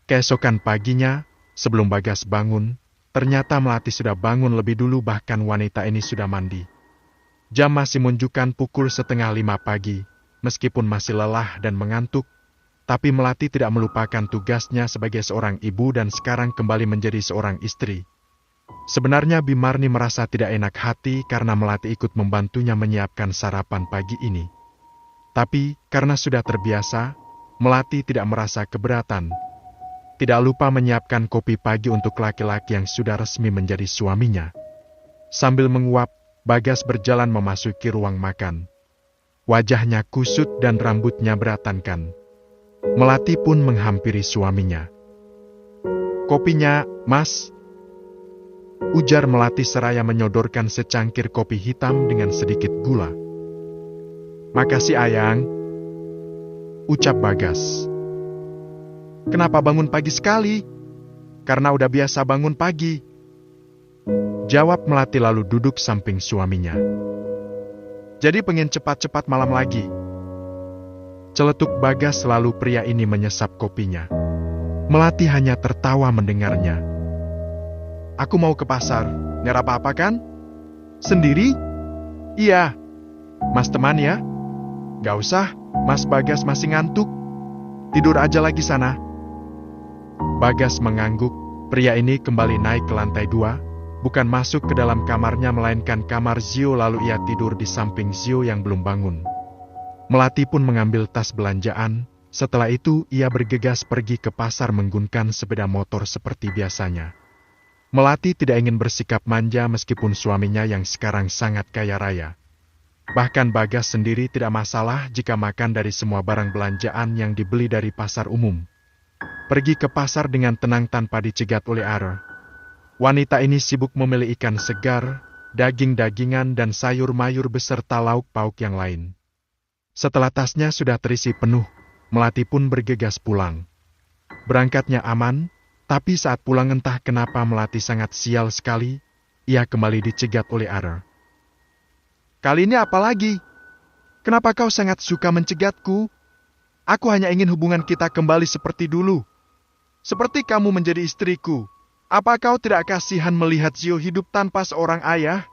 Keesokan paginya, sebelum Bagas bangun, ternyata Melati sudah bangun lebih dulu, bahkan wanita ini sudah mandi. Jam masih menunjukkan pukul 4:30 pagi. Meskipun masih lelah dan mengantuk, tapi Melati tidak melupakan tugasnya sebagai seorang ibu dan sekarang kembali menjadi seorang istri. Sebenarnya Bimarni merasa tidak enak hati karena Melati ikut membantunya menyiapkan sarapan pagi ini. Tapi karena sudah terbiasa, Melati tidak merasa keberatan. Tidak lupa menyiapkan kopi pagi untuk laki-laki yang sudah resmi menjadi suaminya. Sambil menguap, Bagas berjalan memasuki ruang makan. Wajahnya kusut dan rambutnya berantakan. Melati pun menghampiri suaminya. "Kopinya, Mas," ujar Melati seraya menyodorkan secangkir kopi hitam dengan sedikit gula. "Makasih, Ayang," ucap Bagas. "Kenapa bangun pagi sekali?" "Karena udah biasa bangun pagi," jawab Melati lalu duduk samping suaminya. "Jadi pengen cepat-cepat malam lagi?" Celetuk Bagas lalu pria ini menyesap kopinya. Melati hanya tertawa mendengarnya. "Aku mau ke pasar, nggak apa-apa kan?" "Sendiri?" "Iya." "Mas teman ya?" "Gak usah, Mas Bagas masih ngantuk. Tidur aja lagi sana." Bagas mengangguk. Pria ini kembali naik ke lantai 2, bukan masuk ke dalam kamarnya melainkan kamar Zio, lalu ia tidur di samping Zio yang belum bangun. Melati pun mengambil tas belanjaan. Setelah itu ia bergegas pergi ke pasar menggunakan sepeda motor seperti biasanya. Melati tidak ingin bersikap manja meskipun suaminya yang sekarang sangat kaya raya. Bahkan Bagas sendiri tidak masalah jika makan dari semua barang belanjaan yang dibeli dari pasar umum. Pergi ke pasar dengan tenang tanpa dicegat oleh Ara. Wanita ini sibuk memilih ikan segar, daging-dagingan dan sayur-mayur beserta lauk pauk yang lain. Setelah tasnya sudah terisi penuh, Melati pun bergegas pulang. Berangkatnya aman, tapi saat pulang entah kenapa Melati sangat sial sekali, ia kembali dicegat oleh Ara. "Kali ini apa lagi? Kenapa kau sangat suka mencegatku? Aku hanya ingin hubungan kita kembali seperti dulu. Seperti kamu menjadi istriku. Apa kau tidak kasihan melihat Zio hidup tanpa seorang ayah?"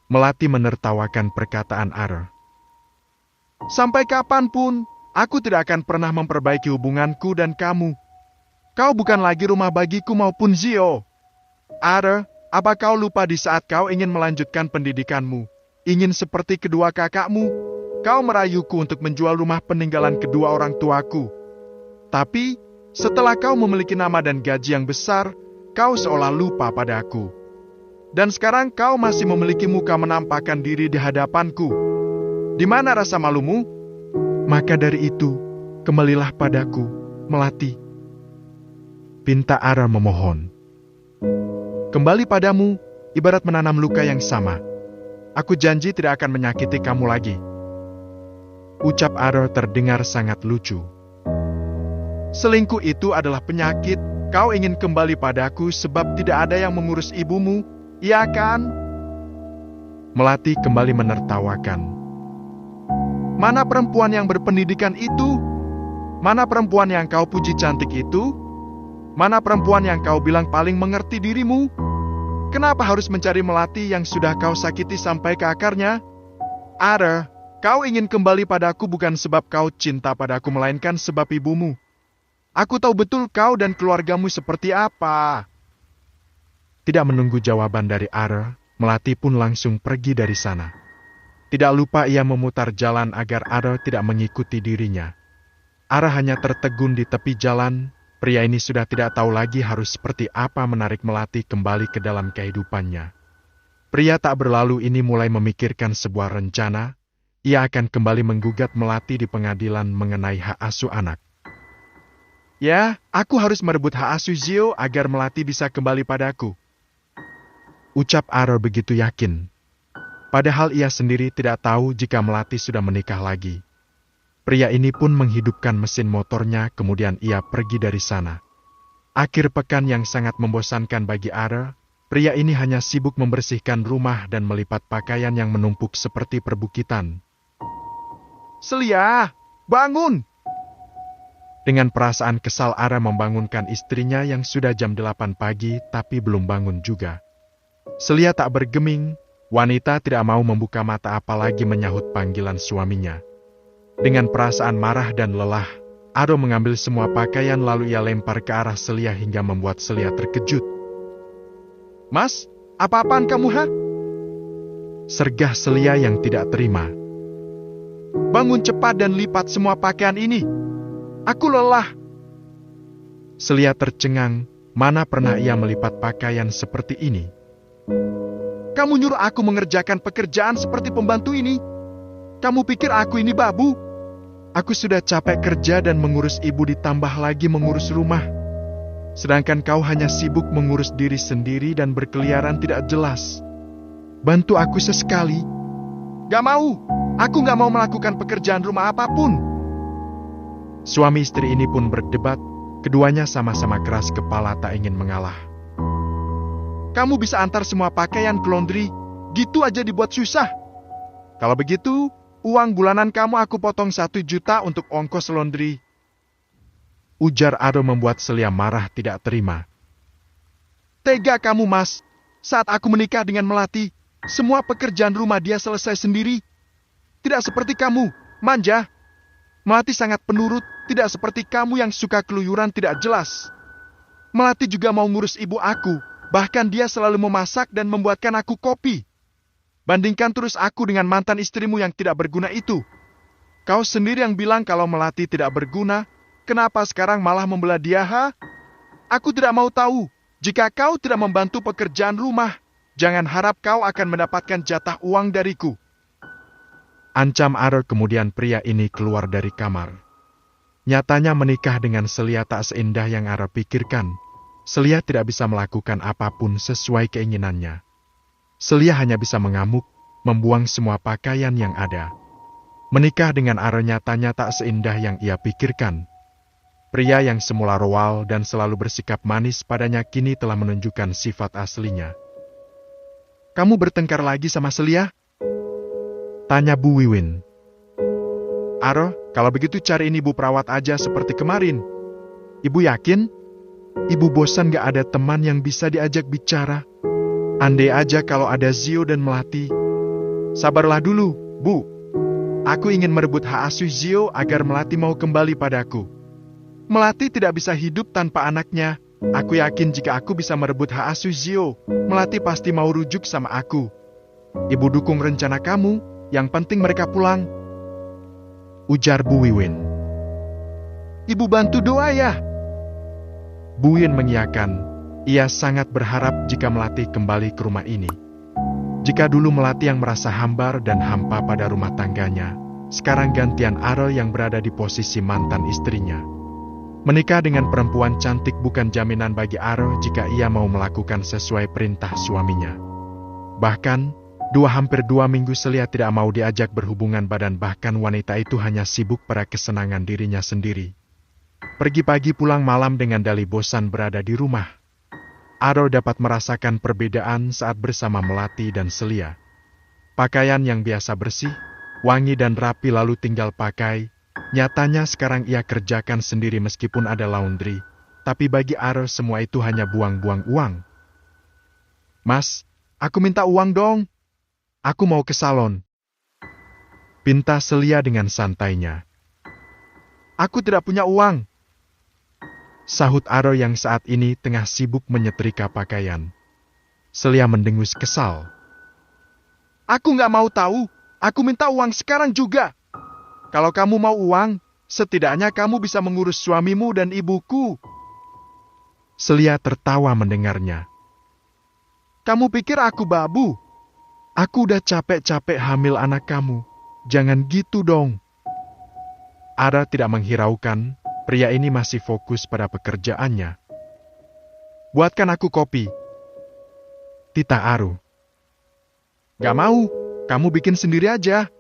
Melati menertawakan perkataan Ara. "Sampai kapanpun, aku tidak akan pernah memperbaiki hubunganku dan kamu. Kau bukan lagi rumah bagiku maupun Zio. Ara, apa kau lupa di saat kau ingin melanjutkan pendidikanmu, ingin seperti kedua kakakmu, kau merayuku untuk menjual rumah peninggalan kedua orang tuaku. Tapi, setelah kau memiliki nama dan gaji yang besar, kau seolah lupa padaku. Dan sekarang kau masih memiliki muka menampakkan diri di hadapanku. Di mana rasa malumu? Maka dari itu, kembalilah padaku, Melati," pinta Ara memohon. "Kembali padamu, ibarat menanam luka yang sama. Aku janji tidak akan menyakiti kamu lagi," ucap Ara terdengar sangat lucu. "Selingkuh itu adalah penyakit. Kau ingin kembali padaku sebab tidak ada yang mengurus ibumu, iya kan?" Melati kembali menertawakan. "Mana perempuan yang berpendidikan itu? Mana perempuan yang kau puji cantik itu? Mana perempuan yang kau bilang paling mengerti dirimu? Kenapa harus mencari Melati yang sudah kau sakiti sampai ke akarnya? Ara, kau ingin kembali padaku bukan sebab kau cinta padaku melainkan sebab ibumu. Aku tahu betul kau dan keluargamu seperti apa." Tidak menunggu jawaban dari Ara, Melati pun langsung pergi dari sana. Tidak lupa ia memutar jalan agar Ara tidak mengikuti dirinya. Ara hanya tertegun di tepi jalan. Pria ini sudah tidak tahu lagi harus seperti apa menarik Melati kembali ke dalam kehidupannya. Pria tak berlalu ini mulai memikirkan sebuah rencana. Ia akan kembali menggugat Melati di pengadilan mengenai hak asuh anak. "Ya, aku harus merebut hak asuh Zio agar Melati bisa kembali padaku," ucap Ara begitu yakin. Padahal ia sendiri tidak tahu jika Melati sudah menikah lagi. Pria ini pun menghidupkan mesin motornya, kemudian ia pergi dari sana. Akhir pekan yang sangat membosankan bagi Ara, pria ini hanya sibuk membersihkan rumah dan melipat pakaian yang menumpuk seperti perbukitan. "Celia, bangun!" Dengan perasaan kesal Ara membangunkan istrinya yang sudah jam 8 pagi tapi belum bangun juga. Selia tak bergeming, wanita tidak mau membuka mata apalagi menyahut panggilan suaminya. Dengan perasaan marah dan lelah, Aro mengambil semua pakaian lalu ia lempar ke arah Selia hingga membuat Selia terkejut. "Mas, apa-apaan kamu, ha?" sergah Selia yang tidak terima. "Bangun cepat dan lipat semua pakaian ini. Aku lelah." Selia tercengang, mana pernah ia melipat pakaian seperti ini. "Kamu nyuruh aku mengerjakan pekerjaan seperti pembantu ini? Kamu pikir aku ini babu? Aku sudah capek kerja dan mengurus ibu ditambah lagi mengurus rumah. Sedangkan kau hanya sibuk mengurus diri sendiri dan berkeliaran tidak jelas. Bantu aku sesekali." "Gak mau, aku gak mau melakukan pekerjaan rumah apapun." Suami istri ini pun berdebat, keduanya sama-sama keras kepala tak ingin mengalah. "Kamu bisa antar semua pakaian ke laundry, gitu aja dibuat susah. Kalau begitu, uang bulanan kamu aku potong 1 juta untuk ongkos laundry." Ujar Aro membuat Selia marah tidak terima. "Tega kamu, Mas. Saat aku menikah dengan Melati, semua pekerjaan rumah dia selesai sendiri. Tidak seperti kamu, manja. Melati sangat penurut, tidak seperti kamu yang suka keluyuran tidak jelas. Melati juga mau ngurus ibu aku, bahkan dia selalu memasak dan membuatkan aku kopi. Bandingkan terus aku dengan mantan istrimu yang tidak berguna itu. Kau sendiri yang bilang kalau Melati tidak berguna, kenapa sekarang malah membela dia, ha? Aku tidak mau tahu. Jika kau tidak membantu pekerjaan rumah, jangan harap kau akan mendapatkan jatah uang dariku." Ancam Aro. Kemudian pria ini keluar dari kamar. Nyatanya menikah dengan Selia tak seindah yang Aro pikirkan. Selia tidak bisa melakukan apapun sesuai keinginannya. Selia hanya bisa mengamuk, membuang semua pakaian yang ada. Menikah dengan Aro nyatanya tak seindah yang ia pikirkan. Pria yang semula roal dan selalu bersikap manis padanya kini telah menunjukkan sifat aslinya. "Kamu bertengkar lagi sama Selia?" tanya Bu Wiwin. "Aro, kalau begitu cari ini ibu perawat aja seperti kemarin. Ibu yakin? Ibu bosan gak ada teman yang bisa diajak bicara. Andai aja kalau ada Zio dan Melati." "Sabarlah dulu, Bu. Aku ingin merebut hak asuh Zio agar Melati mau kembali padaku. Melati tidak bisa hidup tanpa anaknya. Aku yakin jika aku bisa merebut hak asuh Zio, Melati pasti mau rujuk sama aku. Ibu dukung rencana kamu, yang penting mereka pulang." Ujar Bu Wiwin. "Ibu bantu doa ya?" Bu Wiwin mengiyakan. Ia sangat berharap jika Melati kembali ke rumah ini. Jika dulu Melati yang merasa hambar dan hampa pada rumah tangganya, sekarang gantian Aro yang berada di posisi mantan istrinya. Menikah dengan perempuan cantik bukan jaminan bagi Aro jika ia mau melakukan sesuai perintah suaminya. Bahkan, hampir 2 minggu Selia tidak mau diajak berhubungan badan, bahkan wanita itu hanya sibuk pada kesenangan dirinya sendiri. Pergi pagi pulang malam dengan dalih bosan berada di rumah. Aro dapat merasakan perbedaan saat bersama Melati dan Selia. Pakaian yang biasa bersih, wangi dan rapi lalu tinggal pakai, nyatanya sekarang ia kerjakan sendiri meskipun ada laundry, tapi bagi Aro semua itu hanya buang-buang uang. "Mas, aku minta uang dong. Aku mau ke salon," pinta Selia dengan santainya. "Aku tidak punya uang," sahut Aro yang saat ini tengah sibuk menyetrika pakaian. Selia mendengus kesal. "Aku nggak mau tahu. Aku minta uang sekarang juga. Kalau kamu mau uang, setidaknya kamu bisa mengurus suamimu dan ibuku." Selia tertawa mendengarnya. "Kamu pikir aku babu? Aku udah capek-capek hamil anak kamu. Jangan gitu dong." Ara tidak menghiraukan, pria ini masih fokus pada pekerjaannya. "Buatkan aku kopi," titah Aru. "Gak mau, kamu bikin sendiri aja,"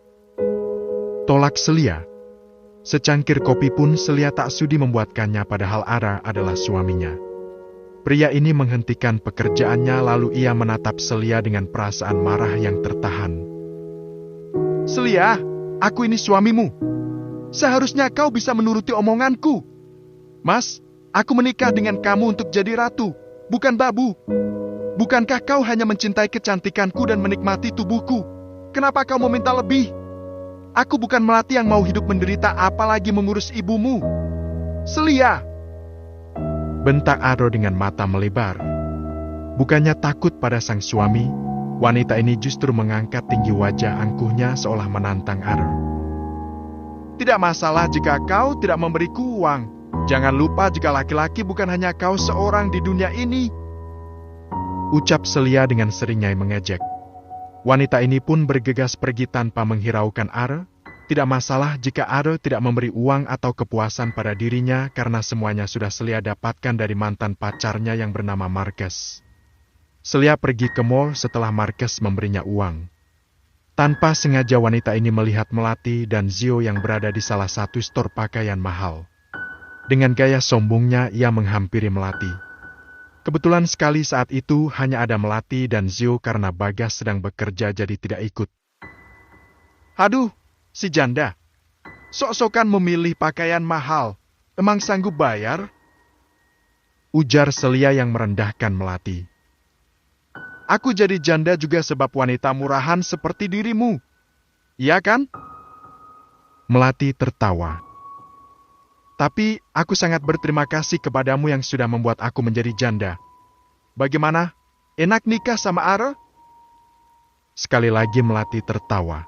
tolak Selia. Secangkir kopi pun Selia tak sudi membuatkannya padahal Ara adalah suaminya. Pria ini menghentikan pekerjaannya lalu ia menatap Selia dengan perasaan marah yang tertahan. "Selia, aku ini suamimu. Seharusnya kau bisa menuruti omonganku. Mas, aku menikah dengan kamu untuk jadi ratu, bukan babu. Bukankah kau hanya mencintai kecantikanku dan menikmati tubuhku? Kenapa kau meminta lebih? Aku bukan melati yang mau hidup menderita apalagi mengurus ibumu. Selia! Bentak Aro dengan mata melebar. Bukannya takut pada sang suami, wanita ini justru mengangkat tinggi wajah angkuhnya seolah menantang Aro. Tidak masalah jika kau tidak memberiku uang. Jangan lupa jika laki-laki bukan hanya kau seorang di dunia ini. Ucap Selia dengan seringai mengejek. Wanita ini pun bergegas pergi tanpa menghiraukan Are. Tidak masalah jika Are tidak memberi uang atau kepuasan pada dirinya karena semuanya sudah Selia dapatkan dari mantan pacarnya yang bernama Marques. Selia pergi ke mall setelah Marques memberinya uang. Tanpa sengaja wanita ini melihat Melati dan Zio yang berada di salah satu stor pakaian mahal. Dengan gaya sombongnya ia menghampiri Melati. Kebetulan sekali saat itu hanya ada Melati dan Zio karena Bagas sedang bekerja jadi tidak ikut. Aduh, si janda. Sok-sokan memilih pakaian mahal. Emang sanggup bayar? Ujar Selia yang merendahkan Melati. Aku jadi janda juga sebab wanita murahan seperti dirimu. Iya kan? Melati tertawa. Tapi aku sangat berterima kasih kepadamu yang sudah membuat aku menjadi janda. Bagaimana? Enak nikah sama Are? Sekali lagi Melati tertawa.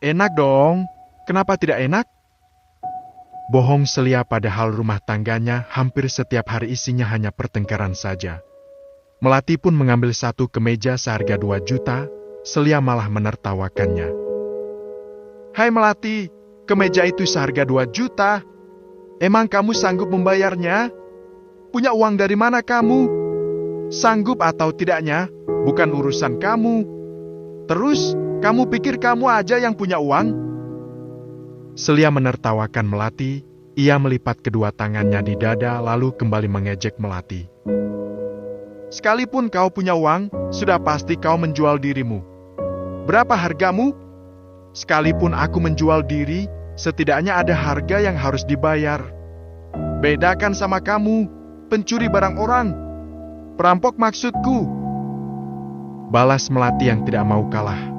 Enak dong. Kenapa tidak enak? Bohong Selia padahal rumah tangganya hampir setiap hari isinya hanya pertengkaran saja. Melati pun mengambil satu kemeja seharga 2 juta, Selia malah menertawakannya. Hai Melati, kemeja itu seharga 2 juta. Emang kamu sanggup membayarnya? Punya uang dari mana kamu? Sanggup atau tidaknya, bukan urusan kamu. Terus, kamu pikir kamu aja yang punya uang? Selia menertawakan Melati, ia melipat kedua tangannya di dada lalu kembali mengejek Melati. Sekalipun kau punya uang, sudah pasti kau menjual dirimu. Berapa hargamu? Sekalipun aku menjual diri, setidaknya ada harga yang harus dibayar. Bedakan sama kamu, pencuri barang orang. Perampok maksudku. Balas Melati yang tidak mau kalah.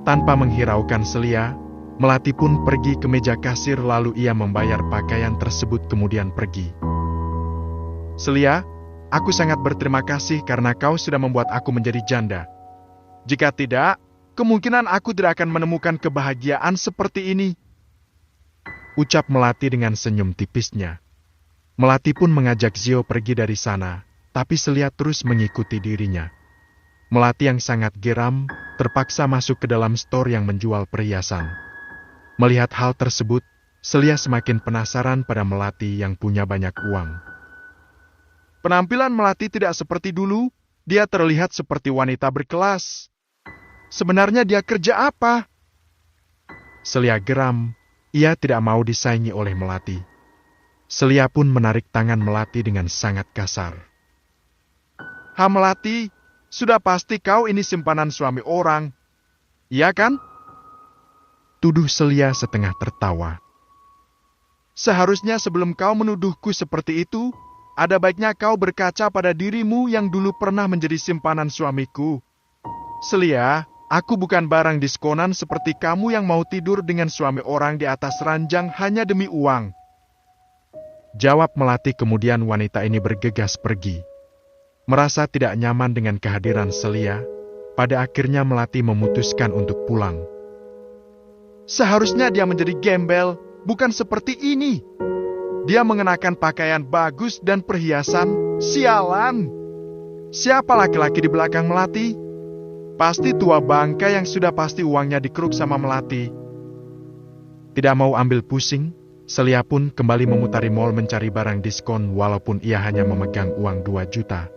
Tanpa menghiraukan Selia, Melati pun pergi ke meja kasir lalu ia membayar pakaian tersebut kemudian pergi. Selia, aku sangat berterima kasih karena kau sudah membuat aku menjadi janda. Jika tidak, kemungkinan aku tidak akan menemukan kebahagiaan seperti ini. Ucap Melati dengan senyum tipisnya. Melati pun mengajak Zio pergi dari sana, tapi Selia terus mengikuti dirinya. Melati yang sangat geram, terpaksa masuk ke dalam stor yang menjual perhiasan. Melihat hal tersebut, Selia semakin penasaran pada Melati yang punya banyak uang. Penampilan Melati tidak seperti dulu, dia terlihat seperti wanita berkelas. Sebenarnya dia kerja apa? Selia geram. Ia tidak mau disaingi oleh Melati. Selia pun menarik tangan Melati dengan sangat kasar. Ha Melati, sudah pasti kau ini simpanan suami orang. Iya kan? Tuduh Selia setengah tertawa. Seharusnya sebelum kau menuduhku seperti itu, ada baiknya kau berkaca pada dirimu yang dulu pernah menjadi simpanan suamiku. Selia, aku bukan barang diskonan seperti kamu yang mau tidur dengan suami orang di atas ranjang hanya demi uang. Jawab Melati kemudian wanita ini bergegas pergi. Merasa tidak nyaman dengan kehadiran Selia, pada akhirnya Melati memutuskan untuk pulang. Seharusnya dia menjadi gembel, bukan seperti ini. Dia mengenakan pakaian bagus dan perhiasan, sialan. Siapa laki-laki di belakang Melati? Pasti tua bangka yang sudah pasti uangnya dikeruk sama Melati. Tidak mau ambil pusing, Selia pun kembali memutari mall mencari barang diskon walaupun ia hanya memegang uang 2 juta.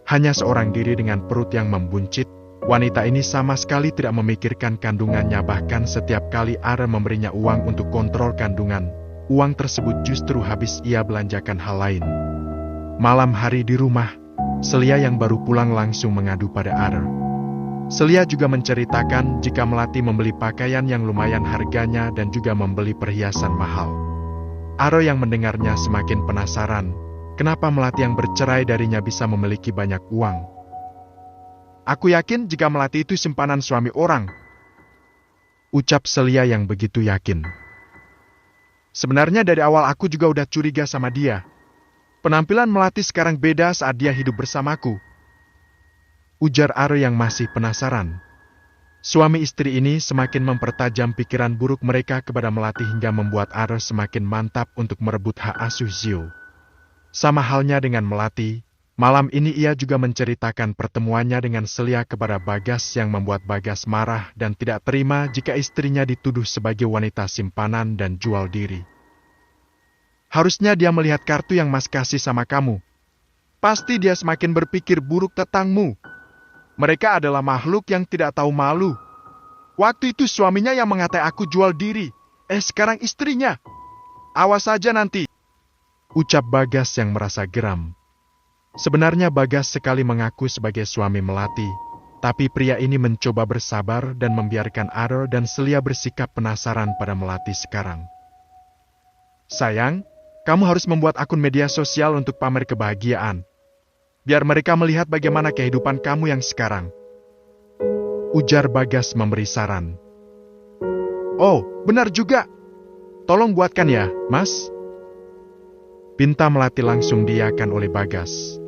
Hanya seorang diri dengan perut yang membuncit, wanita ini sama sekali tidak memikirkan kandungannya bahkan setiap kali Are memberinya uang untuk kontrol kandungan, uang tersebut justru habis ia belanjakan hal lain. Malam hari di rumah, Selia yang baru pulang langsung mengadu pada Are. Selia juga menceritakan jika Melati membeli pakaian yang lumayan harganya dan juga membeli perhiasan mahal. Aro yang mendengarnya semakin penasaran, kenapa Melati yang bercerai darinya bisa memiliki banyak uang. Aku yakin jika Melati itu simpanan suami orang. Ucap Celia yang begitu yakin. Sebenarnya dari awal aku juga udah curiga sama dia. Penampilan Melati sekarang beda saat dia hidup bersamaku. Ujar Aro yang masih penasaran. Suami istri ini semakin mempertajam pikiran buruk mereka kepada Melati hingga membuat Aro semakin mantap untuk merebut hak asuh Zio. Sama halnya dengan Melati, malam ini ia juga menceritakan pertemuannya dengan Celia kepada Bagas yang membuat Bagas marah dan tidak terima jika istrinya dituduh sebagai wanita simpanan dan jual diri. Harusnya dia melihat kartu yang Mas kasih sama kamu. Pasti dia semakin berpikir buruk tentangmu. Mereka adalah makhluk yang tidak tahu malu. Waktu itu suaminya yang mengatai aku jual diri. Sekarang istrinya. Awas saja nanti. Ucap Bagas yang merasa geram. Sebenarnya Bagas sekali mengaku sebagai suami Melati, tapi pria ini mencoba bersabar dan membiarkan Aro dan Celia bersikap penasaran pada Melati sekarang. Sayang, kamu harus membuat akun media sosial untuk pamer kebahagiaan. Biar mereka melihat bagaimana kehidupan kamu yang sekarang. Ujar Bagas memberi saran. Oh, benar juga. Tolong buatkan ya, Mas. Pinta Melati langsung diiyakan oleh Bagas.